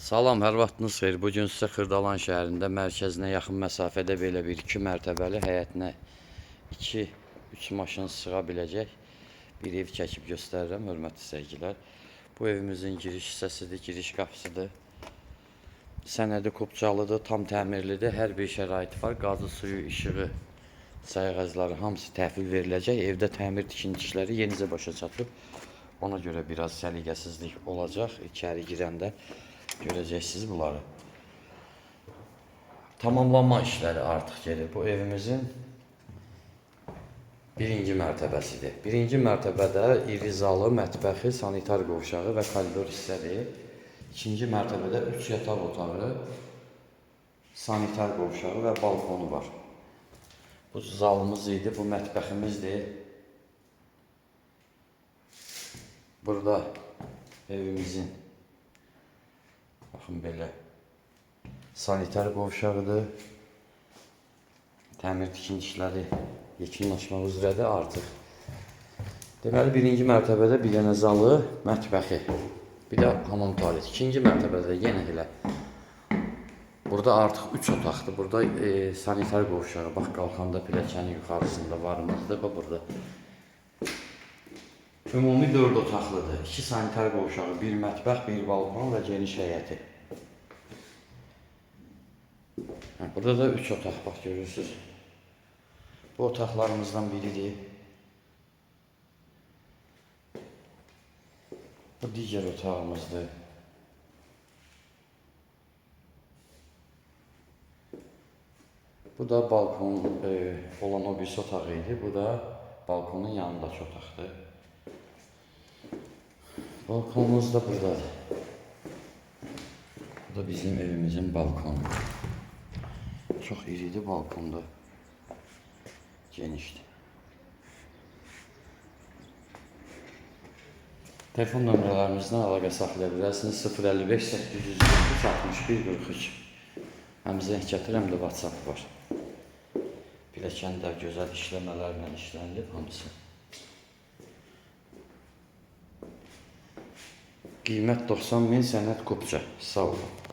Salam, hər vaxtınız xeyir. Bugün sizə Xırdalan şəhərində mərkəzinə yaxın məsafədə belə bir 2 mərtəbəli həyətinə 2-3 maşın sığa biləcək bir ev çəkib göstərirəm, hörmətli seyircilər. Bu evimizin giriş hissəsidir, giriş qapısıdır. Sənədi Kopcalıdır, tam təmirlidir, hər bir şəraiti var. Qazı suyu, işığı, sayğacları hamısı təhvil veriləcək. Evdə təmir tikinti işləri yenicə başa çatıb. Ona görə biraz səliqəsizlik olacaq. İçəri girəndə görəcəksiniz bunları. Tamamlanma işləri artıq gelir. Bu evimizin birinci mərtəbəsidir. Birinci mərtəbədə iri zalı, mətbəxi, sanitar qovşağı və koridor hissədir. İkinci mərtəbədə 3 yataq otağı, sanitar qovşağı və balkonu var. Bu zalımız idi, bu mətbəximizdir. Burada evimizin baxın belə sanitar qovşağıdır. Təmir tikinti işləri yekunlaşmaq üzrədir artıq. Deməli, birinci mərtəbədə bir dənə zalı, mətbəxi, bir də hamam tualet. İkinci mərtəbədə yenə elə. Burada artıq 3 otaqdır. Burada sanitar qovşağı, bax qalxanda pilləkənin yuxarısında varımızdır. Bax burada. Ümumi 4 otaqlıdır. 2 sanitar qovşağı, 1 mətbəx, 1 balkon və geniş həyəti. Burada da 3 otaq, bax görürsünüz. Bu otaqlarımızdan biridir. Bu digər otağımızdır. Bu da balkon olan o birisi otağı idi. Bu da balkonun yanındakı otaqdır. Balkonumuz da buradadır. Bu da bizim evimizin balkonu. Çox iridir balkonda. Genişdir. Telefon nömrələrimizdən əlaqə saxlaya bilərsiniz. 055 823 61 43. Həm zəng gətir, həm də WhatsApp var. Pilləkəndə gözəl işləmələrlə işlənilib hamısı. Qiymət 90.000, sənəd Kopca. Sağ olun.